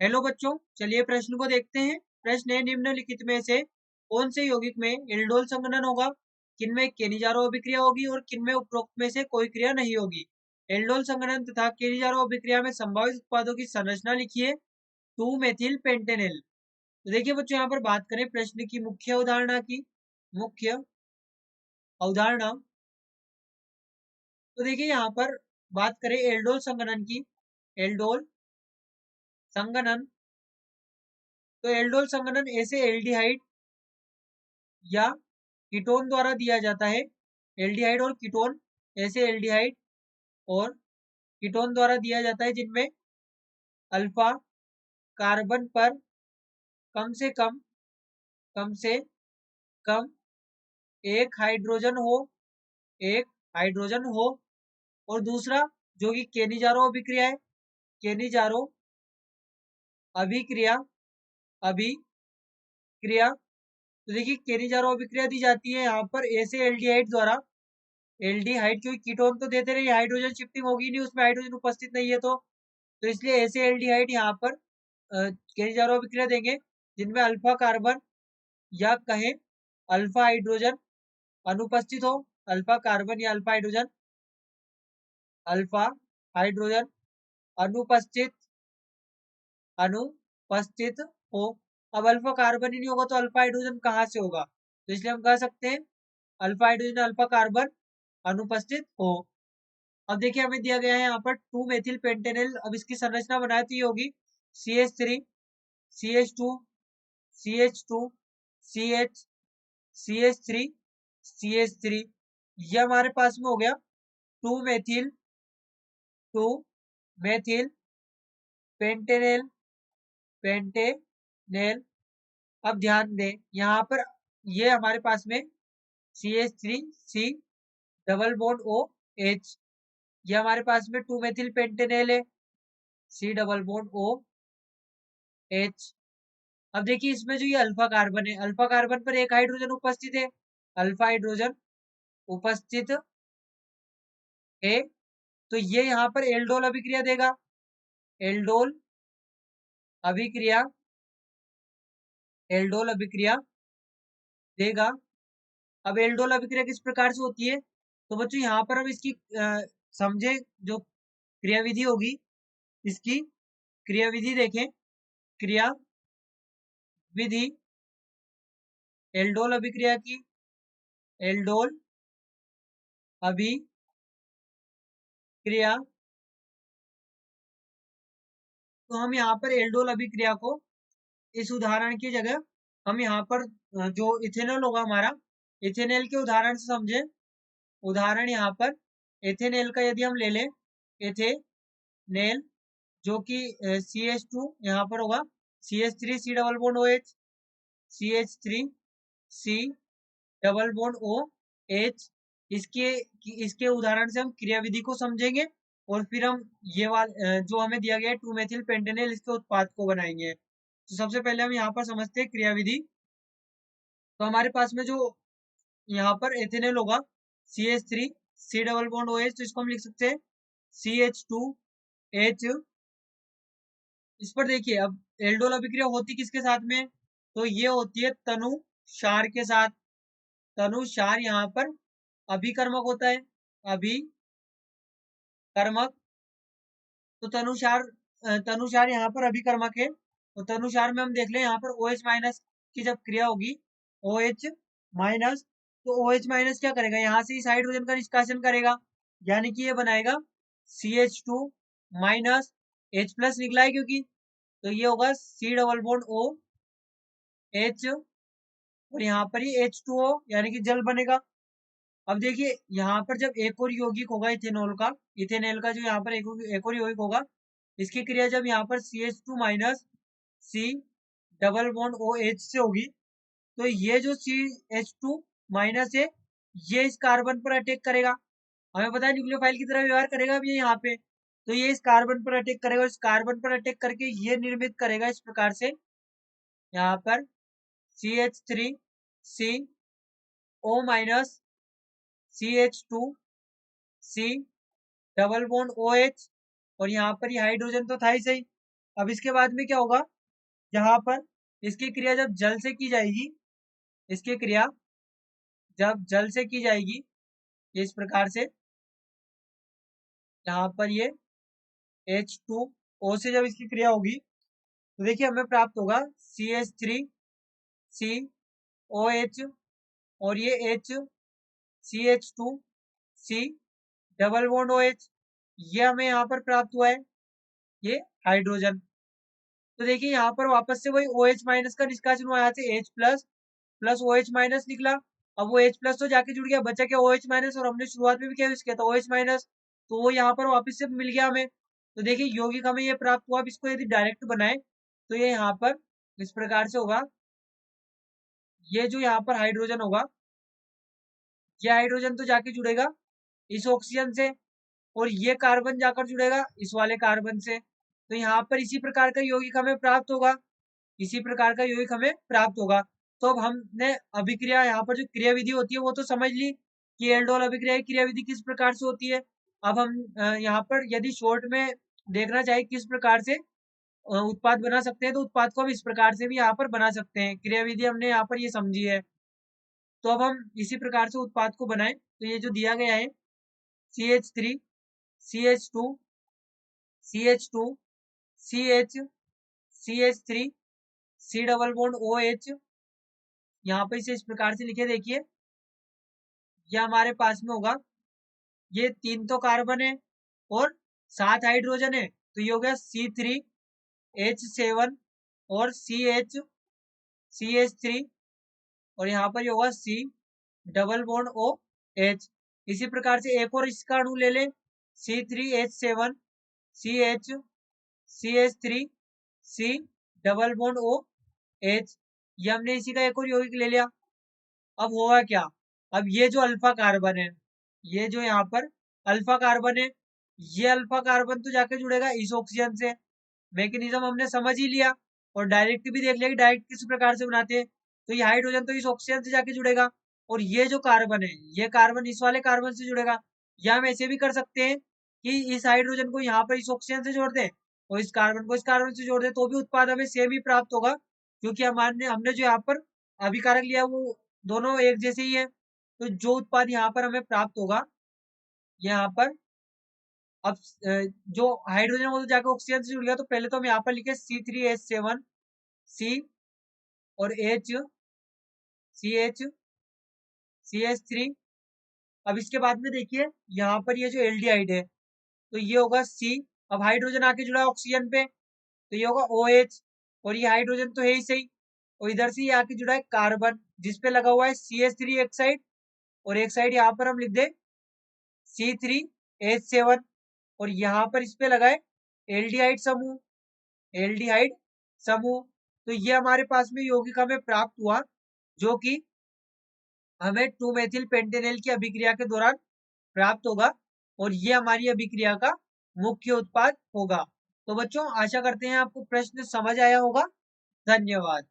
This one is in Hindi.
हेलो बच्चों, चलिए प्रश्न को देखते हैं। प्रश्न है, निम्नलिखित में से कौन से यौगिक में एल्डोल संघनन होगा, किनमें केनिजारो अभिक्रिया होगी और किनमें उपरोक्त में से कोई क्रिया नहीं होगी। एल्डोल संघनन तथा केनिजारो अभिक्रिया में संभावित उत्पादों की संरचना लिखिए। 2 मेथिल पेंटेनेल। तो देखिए बच्चों, यहाँ पर बात करें प्रश्न की मुख्य अवधारणा की। मुख्य अवधारणा, तो देखिए यहाँ पर बात करें एल्डोल संघनन की। एल्डोल संघनन, तो एल्डोल संघनन ऐसे एल्डिहाइड या कीटोन द्वारा दिया जाता है। एल्डिहाइड और कीटोन, ऐसे एल्डिहाइड और कीटोन द्वारा दिया जाता है जिनमें अल्फा कार्बन पर कम से कम एक हाइड्रोजन हो, एक हाइड्रोजन हो। और दूसरा जो कि केनिजारो अभिक्रिया है, केनिजारो अभिक्रिया, अभिक्रिया। तो देखिए केनिजारो अभिक्रिया दी जाती है यहाँ पर ऐसे एल्डिहाइड द्वारा। एल्डिहाइड, क्योंकि कीटोन तो देते रहे, हाइड्रोजन शिफ्टिंग होगी नहीं, उसमें हाइड्रोजन उपस्थित नहीं है, तो इसलिए ऐसे एल्डिहाइड यहाँ पर केनिजारो अभिक्रिया देंगे जिनमें अल्फा कार्बन या कहें अल्फा हाइड्रोजन अनुपस्थित हो। अल्फा कार्बन या अल्फा हाइड्रोजन अनुपस्थित अनुपस्थित हो। अब अल्फा कार्बन ही नहीं होगा तो अल्फा हाइड्रोजन कहाँ से होगा, तो इसलिए हम कह सकते हैं अल्फा हाइड्रोजन अल्फा कार्बन अनुपस्थित हो। अब देखिए हमें दिया गया है यहाँ पर 2 मेथिल पेंटेनेल। अब इसकी संरचना बनाए तो ये होगी CH3 CH2 CH2 CH CH3 CH3। ये हमारे पास में हो गया 2 मेथिल 2 मेथिल पेंटेनेल पेंटेनेल। अब ध्यान दें यहाँ पर ये हमारे पास में CH3 C double bond OH, ये हमारे पास में 2 मेथिल पेंटेनेल है, C डबल बॉन्ड OH। अब देखिए इसमें जो ये अल्फा कार्बन है, अल्फा कार्बन पर एक हाइड्रोजन उपस्थित है, अल्फा हाइड्रोजन उपस्थित है, तो ये यहाँ पर एल्डोल अभिक्रिया देगा। एल्डोल अभिक्रिया, एल्डोल अभिक्रिया देगा। अब एल्डोल अभिक्रिया किस प्रकार से होती है, तो बच्चों यहाँ पर हम इसकी समझे जो क्रियाविधि होगी, इसकी क्रियाविधि देखें। क्रिया विधि एल्डोल अभिक्रिया की, एल्डोल अभिक्रिया, तो हम यहाँ पर एल्डोल अभिक्रिया को इस उदाहरण की जगह हम यहाँ पर जो इथेनॉल होगा हमारा, इथेनॉल के उदाहरण से समझे। उदाहरण यहाँ पर एथेनॉल का यदि हम ले लें, एथेनॉल जो कि CH2 यहाँ पर होगा, CH3 C double bond OH, CH3 C double bond OH। इसके इसके उदाहरण से हम क्रियाविधि को समझेंगे और फिर हम ये जो हमें दिया गया है 2 मेथिल पेंटेनेल, इसके उत्पाद को बनाएंगे। तो सबसे पहले हम यहाँ पर समझते हैं क्रियाविधि। तो हमारे पास में जो यहाँ पर एथेनॉल होगा CH3 C double bond OH, तो इसको हम लिख सकते हैं CH2H। इस पर देखिए अब एल्डोल अभिक्रिया होती किसके साथ में, तो ये होती है तनु क्षार के साथ। तनु क्षार यहाँ पर अभिकर्मक होता है, अभिकर्मक। तो तनुसार यहाँ पर अभिकर्मक है। तो तनुसार में हम देख लें यहाँ पर OH माइनस की जब क्रिया होगी, OH माइनस, तो OH माइनस क्या करेगा, यहाँ से इस हाइड्रोजन का निष्कासन करेगा, यानी कि ये बनाएगा CH2 माइनस, H प्लस निकला है क्योंकि, तो ये होगा C डबल बॉन्ड OH और यहाँ पर ही H2O यानी कि जल बनेगा। अब देखिए यहाँ पर जब एक और यौगिक होगा इथेनॉल का, इथेनॉल का जो यहाँ पर एक और यौगिक होगा, इसकी क्रिया जब यहाँ पर CH2 minus C double bond OH से होगी, तो ये जो CH2 माइनस है ये इस कार्बन पर अटैक करेगा। हमें पता है न्यूक्लियोफाइल की तरह व्यवहार करेगा अब ये यहाँ पे, तो ये इस कार्बन पर अटैक करेगा, इस कार्बन पर अटैक करके ये निर्मित करेगा इस प्रकार से यहाँ पर CH3CO minus CH2C double bond OH, और यहाँ पर ये हाइड्रोजन तो था ही सही, अब इसके बाद में क्या होगा, यहाँ पर इसकी क्रिया जब जल से की जाएगी, इसकी क्रिया जब जल से की जाएगी इस प्रकार से, यहाँ पर ये H2O से जब इसकी क्रिया होगी तो देखिए हमें प्राप्त होगा CH3COH और ये H CH2C double bond OH, ये हमें यहाँ पर प्राप्त हुआ है, ये हाइड्रोजन। तो देखिए यहाँ पर वापस से वही OH माइनस का निष्कासन हुआ, यहाँ से H plus plus OH minus निकला। अब वो H प्लस तो जाके जुड़ गया, बचा क्या OH माइनस, और हमने शुरुआत में भी क्या यूज किया था OH माइनस, तो वो यहाँ पर वापस से मिल गया हमें। तो देखिए यौगिक हमें ये प्राप्त हुआ। अब इसको यदि डायरेक्ट बनाए तो ये यहाँ पर इस प्रकार से होगा, ये जो यहाँ पर हाइड्रोजन होगा, ये हाइड्रोजन तो जाके जुड़ेगा इस ऑक्सीजन से, और ये कार्बन जाकर जुड़ेगा इस वाले कार्बन से। तो यहाँ पर इसी प्रकार का यौगिक हमें प्राप्त होगा, इसी प्रकार का यौगिक हमें प्राप्त होगा। तो अब हमने अभिक्रिया, यहाँ पर जो क्रिया विधि होती है वो तो समझ ली कि एल्डोल अभिक्रिया की क्रिया विधि किस प्रकार से होती है। अब हम यहाँ पर यदि शॉर्ट में देखना चाहे किस प्रकार से उत्पाद बना सकते हैं, तो उत्पाद को हम इस प्रकार से भी यहाँ पर बना सकते हैं। क्रिया विधि हमने यहाँ पर ये समझी है, तो अब हम इसी प्रकार से उत्पाद को बनाएं। तो ये जो दिया गया है CH3 CH2 CH2 CH CH3 C double bond OH, यहाँ पर इसे इस प्रकार से लिखे देखिए, ये हमारे पास में होगा, ये 3 तो कार्बन है और 7 हाइड्रोजन है, तो ये हो गया C3H7 और CH3 और यहाँ पर ये होगा C डबल बॉन्ड OH। इसी प्रकार से एक और इसका अणु ले ले, C3H7 CH3 C double bond OH, ये हमने इसी का एक और यौगिक ले लिया। अब होगा क्या, अब ये जो अल्फा कार्बन है, ये जो यहाँ पर अल्फा कार्बन है, ये अल्फा कार्बन तो जाके जुड़ेगा इस ऑक्सीजन से। मैकेनिज्म हमने समझ ही लिया और डायरेक्ट भी देख लिया कि डायरेक्ट किस प्रकार से बनाते हैं। तो ये हाइड्रोजन तो इस ऑक्सीजन से जाके जुड़ेगा, और ये जो कार्बन है, ये कार्बन इस वाले कार्बन से जुड़ेगा। या हम ऐसे भी कर सकते हैं कि इस हाइड्रोजन को यहाँ पर इस ऑक्सीजन से जोड़ दे और इस कार्बन को इस कार्बन से जोड़ दे, तो भी उत्पाद हमें सेम ही प्राप्त होगा, क्योंकि हमारे हमने जो यहाँ पर अभिकारक लिया वो दोनों एक जैसे ही है। तो जो उत्पाद यहाँ पर हमें प्राप्त होगा, यहाँ पर अब जो हाइड्रोजन वो तो जाकर ऑक्सीजन से जुड़ गया, तो पहले तो हम यहाँ पर लिखे C3H7 C और H CH3। अब इसके बाद में देखिए यहाँ पर ये जो एल्डिहाइड है, तो ये होगा C। अब हाइड्रोजन आके जुड़ा है ऑक्सीजन पे, तो ये होगा OH, और ये हाइड्रोजन तो है ही सही, और इधर से ये आके जुड़ा है कार्बन जिसपे लगा हुआ है CH3 एक साइड, और एक साइड यहाँ पर हम लिख दे C3H7, और यहाँ पर इस पे लगा है एल्डिहाइड समूह, एल्डिहाइड समूह। तो ये हमारे पास में यौगिक हमें प्राप्त हुआ, जो कि हमें 2 मेथिल पेंटेनल की अभिक्रिया के दौरान प्राप्त होगा, और ये हमारी अभिक्रिया का मुख्य उत्पाद होगा। तो बच्चों आशा करते हैं आपको प्रश्न समझ आया होगा। धन्यवाद।